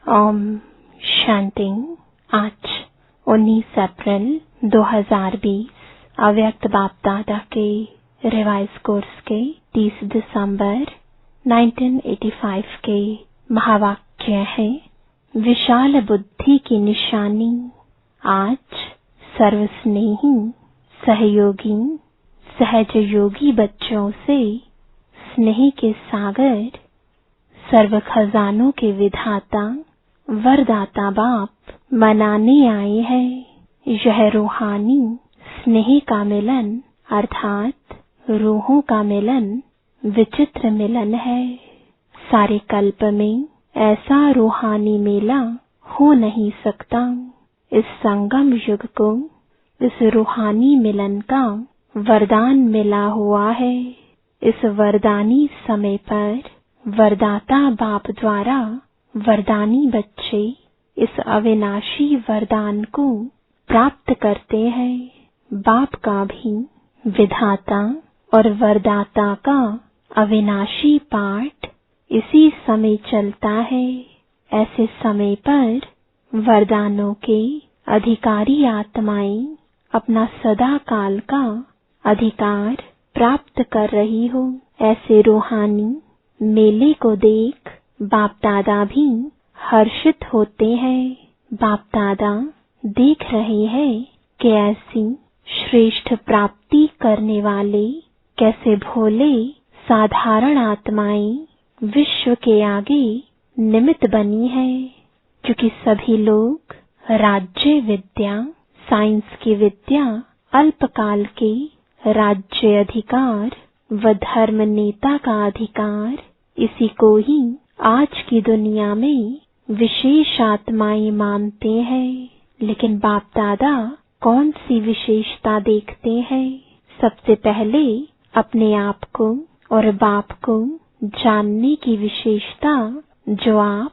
ओम शांति। आज 19 अप्रैल 2020 अव्यक्त बाप दादा के रिवाइज कोर्स के 30 दिसंबर 1985 के महावाक्य है, विशाल बुद्धि की निशानी। आज सर्वस्नेही सहयोगी सहज योगी बच्चों से स्नेह के सागर, सर्व खजानों के विधाता वरदाता बाप मनाने आए हैं। यह रूहानी स्नेह का मिलन अर्थात रूहों का मिलन विचित्र मिलन है। सारे कल्प में ऐसा रूहानी मेला हो नहीं सकता। इस संगम युग को इस रूहानी मिलन का वरदान मिला हुआ है। इस वरदानी समय पर वरदाता बाप द्वारा वरदानी बच्चे इस अविनाशी वरदान को प्राप्त करते हैं। बाप का भी विधाता और वरदाता का अविनाशी पाठ इसी समय चलता है। ऐसे समय पर वरदानों के अधिकारी आत्माएं अपना सदा काल का अधिकार प्राप्त कर रही हो। ऐसे रूहानी मेले को देख बाप दादा भी हर्षित होते हैं। बाप दादा देख रहे हैं कि ऐसी श्रेष्ठ प्राप्ति करने वाले कैसे भोले साधारण आत्माएं विश्व के आगे निमित्त बनी है। क्योंकि सभी लोग राज्य विद्या, साइंस की विद्या, अल्पकाल के राज्य अधिकार व धर्म नेता का अधिकार, इसी को ही आज की दुनिया में विशेष आत्माएं मानते हैं। लेकिन बाप दादा कौन सी विशेषता देखते हैं? सबसे पहले अपने आप को और बाप को जानने की विशेषता जो आप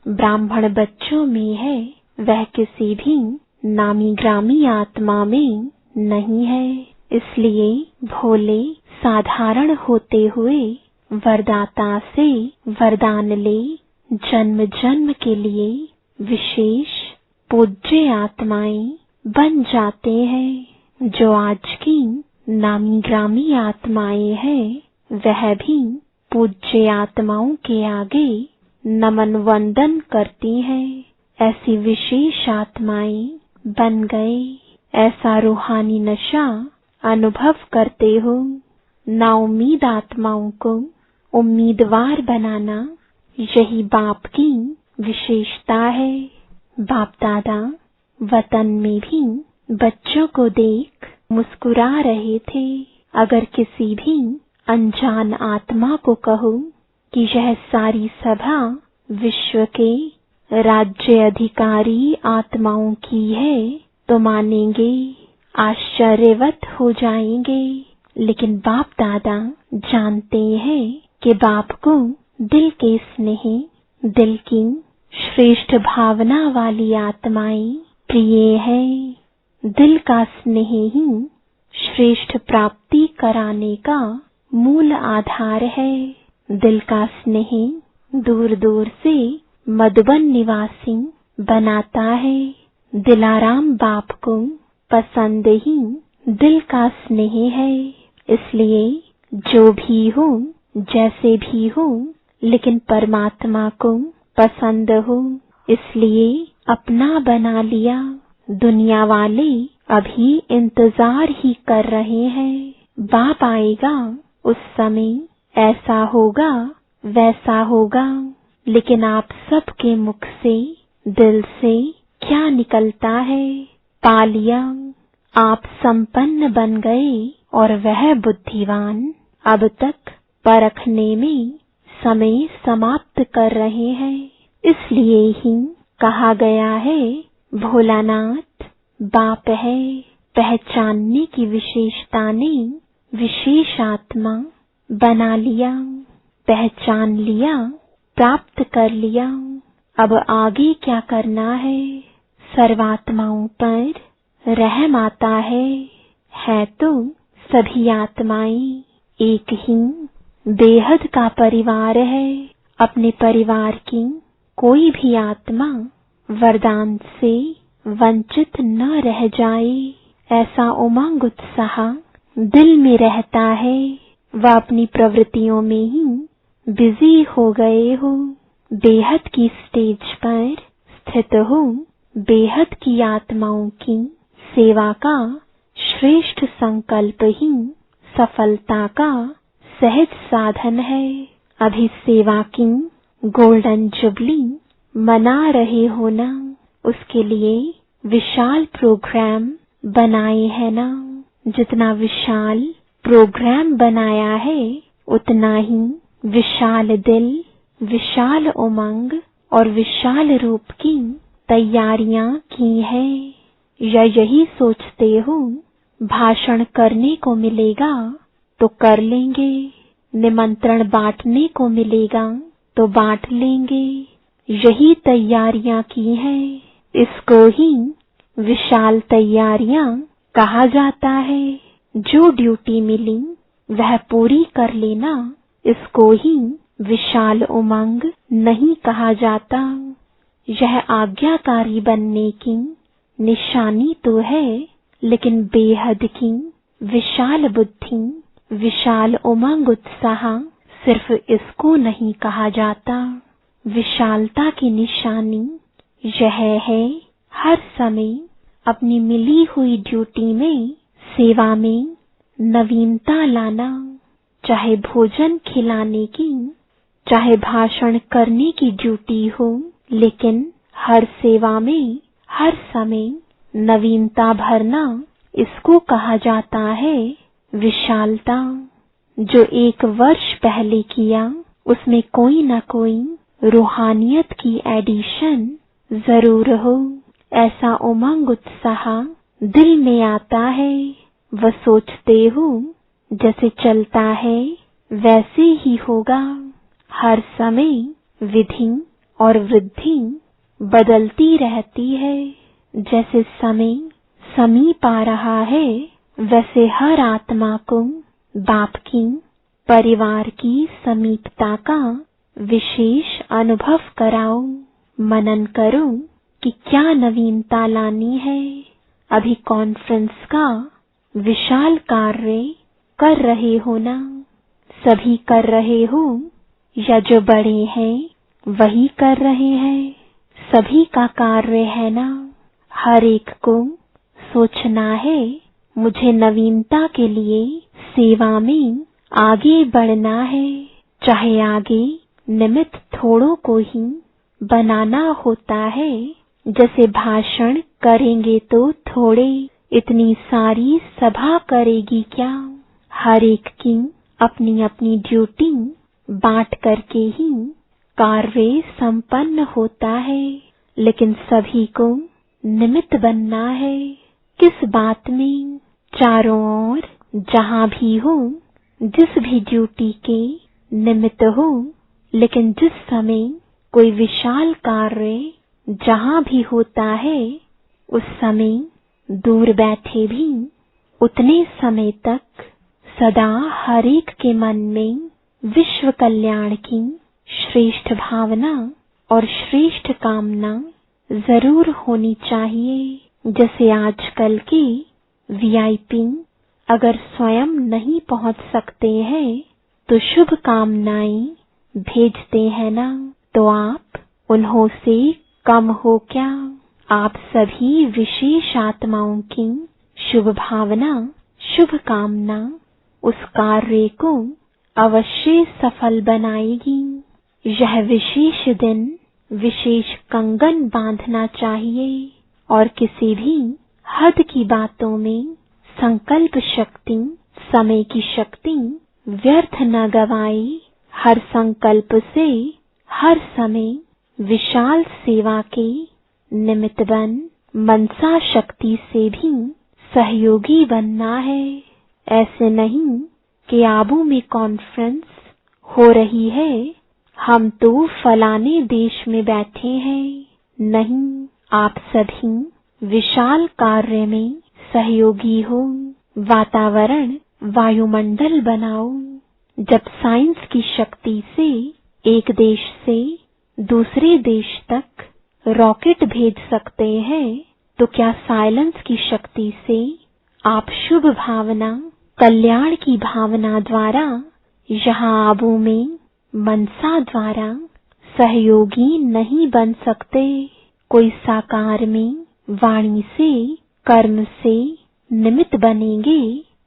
ब्राह्मण बच्चों में है, वह किसी भी नामी ग्रामी आत्मा में नहीं है। इसलिए भोले साधारण होते हुए वरदाता से वरदान ले जन्म जन्म के लिए विशेष पूज्य आत्माएं बन जाते हैं। जो आज की नामी ग्रामी आत्माएं हैं, वह भी पूज्य आत्माओं के आगे नमन वंदन करती हैं। ऐसी विशेष आत्माएं बन गए। ऐसा रूहानी नशा अनुभव करते हो। नाउम्मीद आत्माओं को उम्मीदवार बनाना, यही बाप की विशेषता है। बाप दादा वतन में भी बच्चों को देख मुस्कुरा रहे थे। अगर किसी भी अनजान आत्मा को कहो कि यह सारी सभा विश्व के राज्य अधिकारी आत्माओं की है, तो मानेंगे, आश्चर्यवत हो जाएंगे। लेकिन बाप दादा जानते हैं कि बाप को दिल के स्नेह, दिल की श्रेष्ठ भावना वाली आत्माएं प्रिय है। दिल का स्नेह ही श्रेष्ठ प्राप्ति कराने का मूल आधार है। दिल का स्नेह दूर दूर से मधुबन निवासी बनाता है। दिलाराम बाप को पसंद ही दिल का स्नेह है। इसलिए जो भी हो, जैसे भी हो, लेकिन परमात्मा को पसंद हो, इसलिए अपना बना लिया। दुनिया वाले अभी इंतजार ही कर रहे हैं। बाप आएगा, उस समय ऐसा होगा, वैसा होगा। लेकिन आप सबके मुख से, दिल से क्या निकलता है? पा लिया, आप संपन्न बन गए। और वह बुद्धिवान अब तक परखने में समय समाप्त कर रहे हैं। इसलिए ही कहा गया है, भोलानाथ बाप है। पहचानने की विशेषता ने विशेष आत्मा बना लिया, पहचान लिया, प्राप्त कर लिया। अब आगे क्या करना है? सर्वात्माओं पर रहम आता है तो सभी आत्माएं एक ही बेहद का परिवार है। अपने परिवार की कोई भी आत्मा वरदान से वंचित न रह जाए, ऐसा उमंग उत्साह दिल में रहता है। वह अपनी प्रवृत्तियों में ही बिजी हो गए हो, बेहद की स्टेज पर स्थित हो। बेहद की आत्माओं की सेवा का श्रेष्ठ संकल्प ही सफलता का सहज साधन है। अभी सेवा की गोल्डन जुबली मना रहे हो ना, उसके लिए विशाल प्रोग्राम बनाए है ना। जितना विशाल प्रोग्राम बनाया है, उतना ही विशाल दिल, विशाल उमंग और विशाल रूप की तैयारियां की है। या यही सोचते हो भाषण करने को मिलेगा तो कर लेंगे, निमंत्रण बांटने को मिलेगा तो बांट लेंगे, यही तैयारियां की है। इसको ही विशाल तैयारियां कहा जाता है। जो ड्यूटी मिली वह पूरी कर लेना, इसको ही विशाल उमंग नहीं कहा जाता। यह आज्ञाकारी बनने की निशानी तो है, लेकिन बेहद की विशाल बुद्धि, विशाल उमंग उत्साह सिर्फ इसको नहीं कहा जाता। विशालता की निशानी यह है हर समय अपनी मिली हुई ड्यूटी में, सेवा में नवीनता लाना। चाहे भोजन खिलाने की, चाहे भाषण करने की ड्यूटी हो, लेकिन हर सेवा में हर समय नवीनता भरना, इसको कहा जाता है विशालता। जो 1 वर्ष पहले किया, उसमें कोई न कोई रूहानियत की एडिशन जरूर हो। ऐसा उमंग उत्साह दिल में आता है। वह सोचते हो जैसे चलता है वैसे ही होगा। हर समय विधि और वृद्धि बदलती रहती है। जैसे समय समीप आ रहा है, वैसे हर आत्मा को बाप की, परिवार की समीपता का विशेष अनुभव कराओ। मनन करो कि क्या नवीनता लानी है। अभी कॉन्फ्रेंस का विशाल कार्य कर रहे हो ना, सभी कर रहे हो, या जो बड़े हैं वही कर रहे हैं। सभी का कार्य है ना। हर एक को सोचना है मुझे नवीनता के लिए सेवा में आगे बढ़ना है। चाहे आगे निमित्त थोड़ों को ही बनाना होता है। जैसे भाषण करेंगे तो थोड़े, इतनी सारी सभा करेगी क्या। हर एक की अपनी अपनी ड्यूटी बांट करके ही कार्य संपन्न होता है, लेकिन सभी को निमित्त बनना है। किस बात में? चारों ओर जहां भी हो, जिस भी ड्यूटी के निमित्त हो, लेकिन जिस समय कोई विशाल कार्य जहां भी होता है, उस समय दूर बैठे भी उतने समय तक सदा हर एक के मन में विश्व कल्याण की श्रेष्ठ भावना और श्रेष्ठ कामना जरूर होनी चाहिए। जैसे आजकल के वीआईपी अगर स्वयं नहीं पहुंच सकते हैं तो शुभ कामनाएं भेजते हैं ना, तो आप उन्हों से कम हो क्या। आप सभी विशेष आत्माओं की शुभ भावना, शुभ कामना उस कार्य को अवश्य सफल बनाएगी। यह विशेष दिन विशेष कंगन बांधना चाहिए और किसी भी हद की बातों में संकल्प शक्ति, समय की शक्ति व्यर्थ न गवाए। हर संकल्प से हर समय विशाल सेवा के निमित्त बन मनसा शक्ति से भी सहयोगी बनना है। ऐसे नहीं कि आबू में कॉन्फ्रेंस हो रही है, हम तो फलाने देश में बैठे हैं। नहीं, आप सभी विशाल कार्य में सहयोगी हो। वातावरण, वायुमंडल बनाओ। जब साइंस की शक्ति से एक देश से दूसरे देश तक रॉकेट भेज सकते हैं, तो क्या साइलेंस की शक्ति से आप शुभ भावना, कल्याण की भावना द्वारा यहाँ आबू में मनसा द्वारा सहयोगी नहीं बन सकते? कोई साकार में वाणी से, कर्म से निमित्त बनेंगे,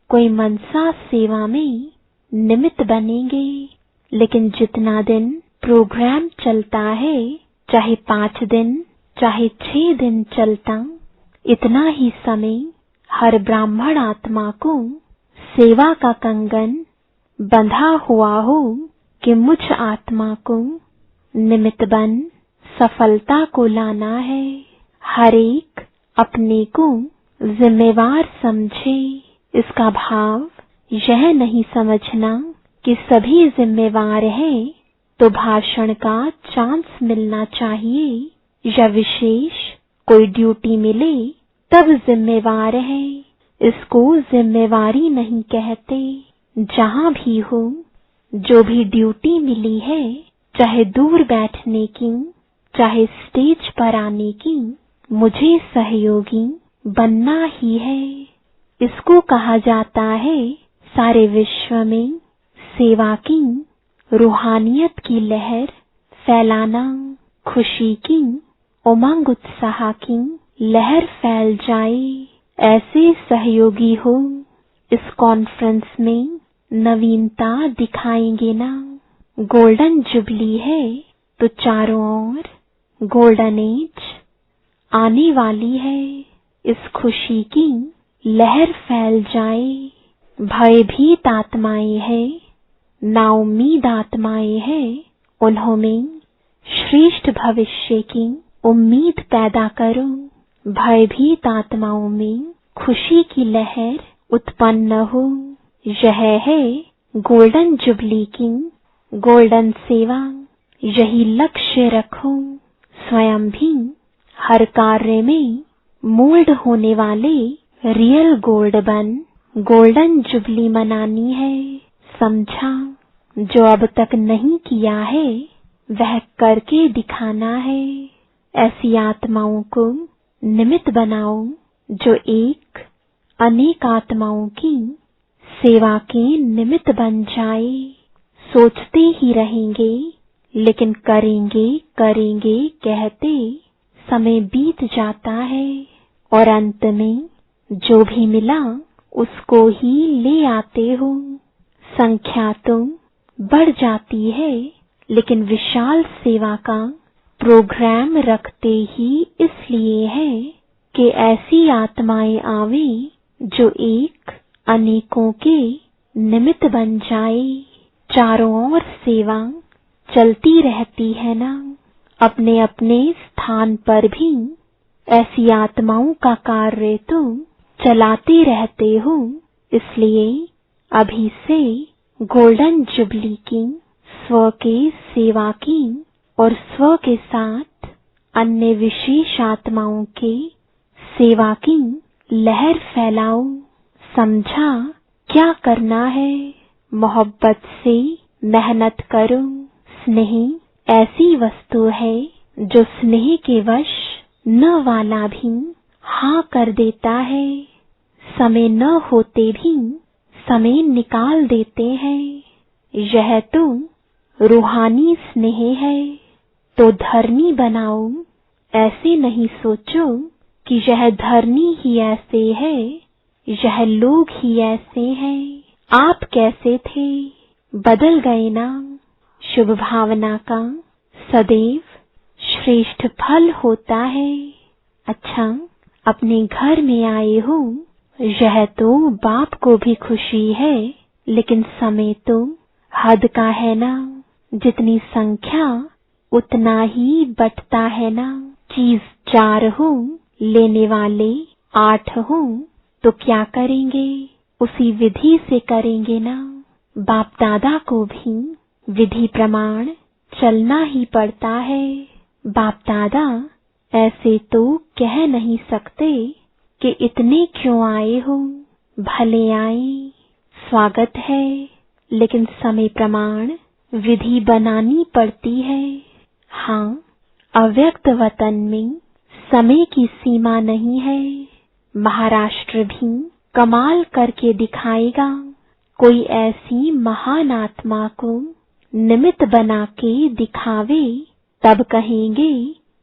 कोई मनसा सेवा में निमित्त बनेंगे। लेकिन जितना दिन प्रोग्राम चलता है, चाहे 5 दिन चाहे 6 दिन चलता, इतना ही समय हर ब्राह्मण आत्मा को सेवा का कंगन बंधा हुआ हो कि मुझ आत्मा को निमित्त बन सफलता को लाना है। हर एक अपने को जिम्मेवार समझे। इसका भाव यह नहीं समझना कि सभी जिम्मेवार हैं तो भाषण का चांस मिलना चाहिए या विशेष कोई ड्यूटी मिले तब जिम्मेवार है। इसको जिम्मेवारी नहीं कहते। जहाँ भी हो, जो भी ड्यूटी मिली है, चाहे दूर बैठने की, चाहे स्टेज पर आने की, मुझे सहयोगी बनना ही है। इसको कहा जाता है सारे विश्व में सेवा की, रूहानियत की लहर फैलाना, खुशी की, उमंग उत्साह की लहर फैल जाए, ऐसे सहयोगी हो। इस कॉन्फ्रेंस में नवीनता दिखाएंगे ना। गोल्डन जुबली है तो चारों ओर गोल्डन एज आने वाली है। इस खुशी की लहर फैल जाए। भयभीत आत्माएं हैं, नाउम्मीद आत्माएं हैं, उन्होंने श्रेष्ठ भविष्य की उम्मीद पैदा करो। भयभीत आत्माओं में खुशी की लहर उत्पन्न हो। यह है गोल्डन जुबली की गोल्डन सेवा। यही लक्ष्य रखो। स्वयं भी हर कार्य में मोल्ड होने वाले रियल गोल्ड बन गोल्डन जुबली मनानी है। समझा? जो अब तक नहीं किया है वह करके दिखाना है। ऐसी आत्माओं को निमित्त बनाओ जो एक अनेक आत्माओं की सेवा के निमित्त बन जाए। सोचते ही रहेंगे लेकिन करेंगे करेंगे कहते समय बीत जाता है और अंत में जो भी मिला उसको ही ले आते हो। संख्या तो बढ़ जाती है लेकिन विशाल सेवा का प्रोग्राम रखते ही इसलिए है कि ऐसी आत्माएं आवे जो एक अनेकों के निमित्त बन जाए। चारों ओर सेवा चलती रहती है ना। अपने अपने स्थान पर भी ऐसी आत्माओं का कार्य तो चलाते रहते हो। इसलिए अभी से गोल्डन जुबली की, स्व के सेवा की और स्व के साथ अन्य विशेष आत्माओं के सेवा की लहर फैलाओ। समझा क्या करना है? मोहब्बत से मेहनत करो। स्नेह ऐसी वस्तु है जो स्नेह के वश न वाला भी हाँ कर देता है। समय न होते भी समय निकाल देते हैं। यह तो रूहानी स्नेह है। तो धरनी बनाओ। ऐसे नहीं सोचो कि यह धरनी ही ऐसे है, यह लोग ही ऐसे हैं। आप कैसे थे? बदल गए ना। शुभ भावना का सदैव श्रेष्ठ फल होता है। अच्छा, अपने घर में आए हो, यह तो बाप को भी खुशी है, लेकिन समय तो हद का है ना। जितनी संख्या उतना ही बटता है ना। चीज 4 हो, लेने वाले 8 हो, तो क्या करेंगे? उसी विधि से करेंगे ना। बाप दादा को भी विधि प्रमाण चलना ही पड़ता है। बाप दादा ऐसे तो कह नहीं सकते कि इतने क्यों आए हो। भले आए, स्वागत है, लेकिन समय प्रमाण विधि बनानी पड़ती है। हाँ, अव्यक्त वतन में समय की सीमा नहीं है। महाराष्ट्र भी कमाल करके दिखाएगा। कोई ऐसी महान आत्मा को निमित्त बना के दिखावे, तब कहेंगे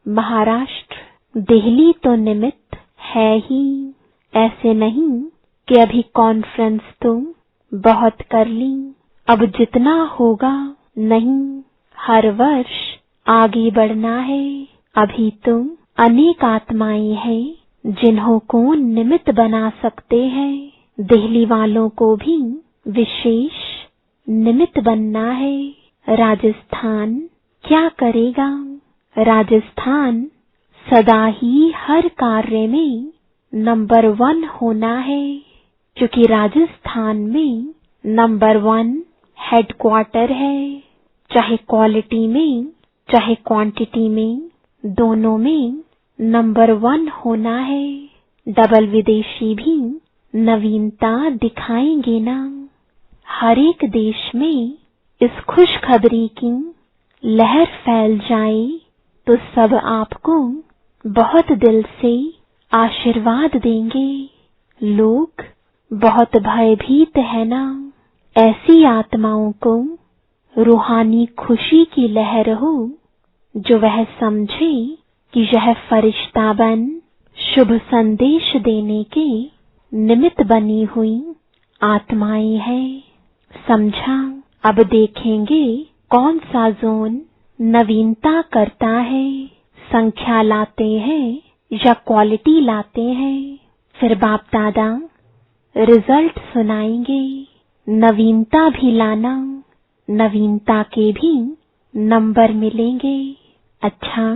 महाराष्ट्र। दिल्ली तो निमित्त है ही। ऐसे नहीं कि अभी कॉन्फ्रेंस तो बहुत कर ली, अब जितना होगा नहीं, हर वर्ष आगे बढ़ना है। अभी तो अनेक आत्माएं हैं जिन्हों को निमित्त बना सकते हैं। दिल्ली वालों को भी विशेष निमित्त बनना है। राजस्थान क्या करेगा? राजस्थान सदा ही हर कार्य में नंबर 1 होना है, क्योंकि राजस्थान में नंबर 1 हेडक्वार्टर है। चाहे क्वालिटी में चाहे क्वांटिटी में, दोनों में नंबर 1 होना है। डबल विदेशी भी नवीनता दिखाएंगे ना। हर एक देश में इस खुशखबरी की लहर फैल जाए तो सब आपको बहुत दिल से आशीर्वाद देंगे। लोग बहुत भयभीत है ना। ऐसी आत्माओं को रूहानी खुशी की लहर हो, जो वह समझे कि यह फरिश्ता बन शुभ संदेश देने के निमित्त बनी हुई आत्माएं हैं। समझा? अब देखेंगे कौन सा जोन नवीनता करता है। संख्या लाते हैं या क्वालिटी लाते हैं। फिर बाप दादा रिजल्ट सुनाएंगे। नवीनता भी लाना, नवीनता के भी नंबर मिलेंगे। अच्छा,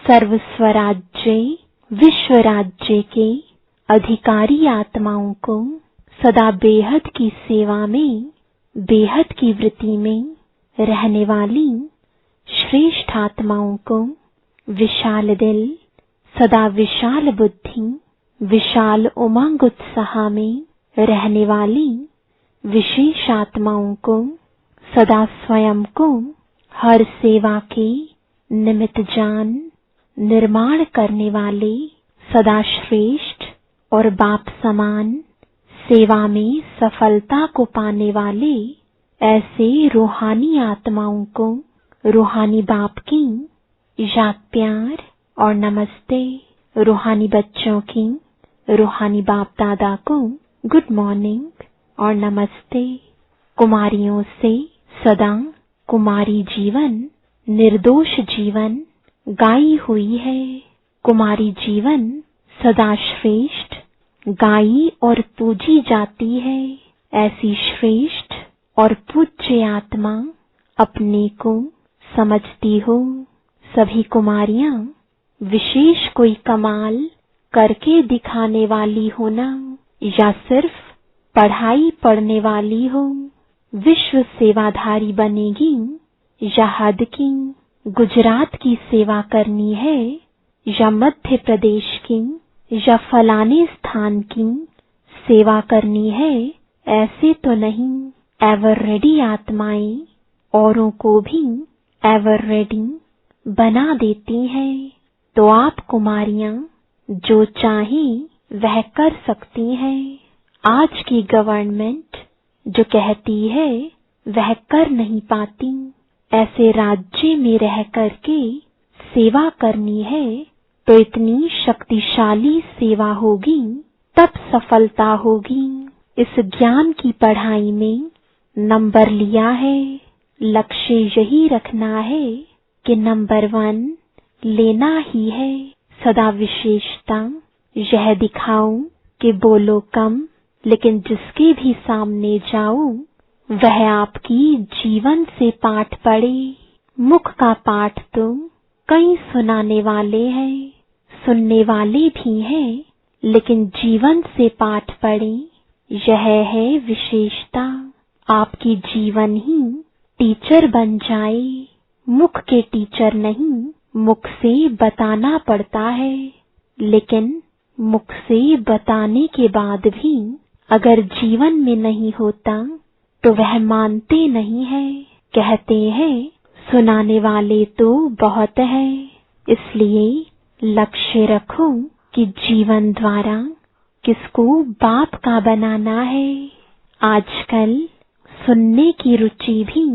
सर्व स्वराज्य विश्व राज्य के अधिकारी आत्माओं को सदा बेहद की सेवा में, बेहद की वृत्ति में रहने वाली श्रेष्ठ आत्माओं को विशाल दिल, सदा विशाल बुद्धि, विशाल उमंग उत्साह में रहने वाली विशेष आत्माओं को सदा स्वयं को हर सेवा के निमित्त जान निर्माण करने वाले, सदा श्रेष्ठ और बाप समान सेवा में सफलता को पाने वाले ऐसे रूहानी आत्माओं को रूहानी बाप की याद, प्यार और नमस्ते। रूहानी बच्चों की रूहानी बाप दादा को गुड मॉर्निंग और नमस्ते। कुमारियों से सदा कुमारी जीवन, निर्दोष जीवन गाई हुई है। कुमारी जीवन सदा श्रेष्ठ गाई और पूजी जाती है। ऐसी श्रेष्ठ और पूज्य आत्मा अपने को समझती हो। सभी कुमारियां विशेष कोई कमाल करके दिखाने वाली हो ना, या सिर्फ पढ़ाई पढ़ने वाली हो। विश्व सेवाधारी बनेगी या हद की गुजरात की सेवा करनी है, या मध्य प्रदेश की या फलाने स्थान की सेवा करनी है, ऐसे तो नहीं। एवर रेडी आत्माएं औरों को भी एवर रेडी बना देती हैं। तो आप कुमारियां जो चाहें वह कर सकती हैं। आज की गवर्नमेंट जो कहती है वह कर नहीं पाती। ऐसे राज्य में रह करके सेवा करनी है तो इतनी शक्तिशाली सेवा होगी, तब सफलता होगी। इस ज्ञान की पढ़ाई में नंबर लिया है। लक्ष्य यही रखना है कि नंबर 1 लेना ही है। सदा विशेषता यह दिखाऊं कि बोलो कम, लेकिन जिसके भी सामने जाऊं वह आपकी जीवन से पाठ पढ़े। मुख का पाठ तो कई सुनाने वाले हैं, सुनने वाले भी हैं, लेकिन जीवन से पाठ पढ़े, यह है विशेषता। आपकी जीवन ही टीचर बन जाए। मुख के टीचर नहीं, मुख से बताना पड़ता है। लेकिन मुख से बताने के बाद भी अगर जीवन में नहीं होता तो वह मानते नहीं है। कहते हैं सुनाने वाले तो बहुत है, इसलिए लक्ष्य रखो कि जीवन द्वारा किसको बाप का बनाना है। आजकल सुनने की रुचि भी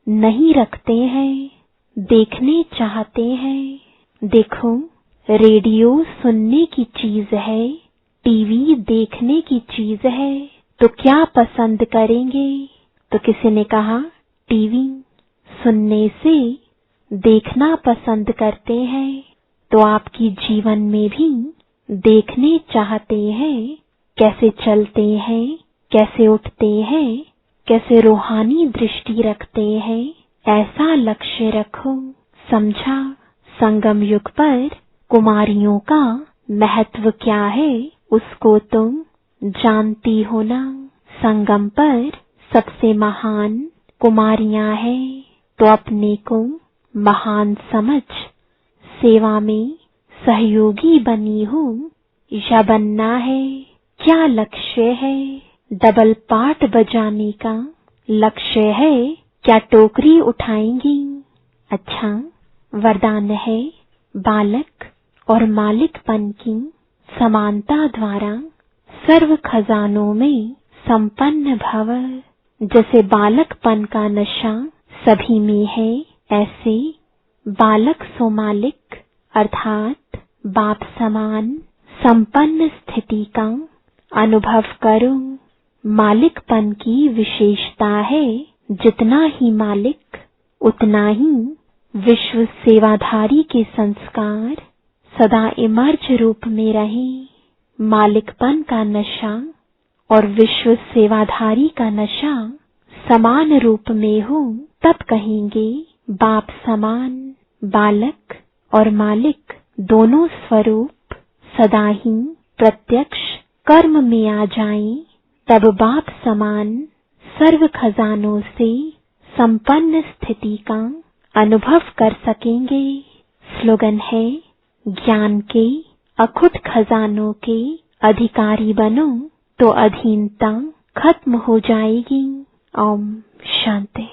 नहीं रखते हैं, देखने चाहते हैं। देखो, रेडियो सुनने की चीज है, टीवी देखने की चीज है, तो क्या पसंद करेंगे? तो किसी ने कहा टीवी सुनने से देखना पसंद करते हैं, तो आपकी जीवन में भी देखने चाहते हैं, कैसे चलते हैं, कैसे उठते हैं, कैसे रूहानी दृष्टि रखते हैं। ऐसा लक्ष्य रखो। समझा? संगम युग पर कुमारियों का महत्व क्या है उसको तुम जानती हो ना। संगम पर सबसे महान कुमारियां हैं, तो अपने को महान समझ सेवा में सहयोगी बनी हूँ या बनना है? क्या लक्ष्य है? डबल पार्ट बजाने का लक्ष्य है? क्या टोकरी उठाएंगी? अच्छा, वरदान है बालक और मालिकपन की समानता द्वारा सर्व खजानों में संपन्न भव। जैसे बालकपन का नशा सभी में है, ऐसे बालक सो मालिक अर्थात बाप समान संपन्न स्थिति का अनुभव करो। मालिकपन की विशेषता है, जितना ही मालिक उतना ही विश्व सेवाधारी के संस्कार सदा इमर्ज रूप में रहे। मालिकपन का नशा और विश्व सेवाधारी का नशा समान रूप में हो, तब कहेंगे बाप समान। बालक और मालिक दोनों स्वरूप सदा ही प्रत्यक्ष कर्म में आ जाएं, तब बाप समान सर्व खजानों से संपन्न स्थिति का अनुभव कर सकेंगे। स्लोगन है, ज्ञान के अखुट खजानों के अधिकारी बनो तो अधीनता खत्म हो जाएगी। ओम शांति।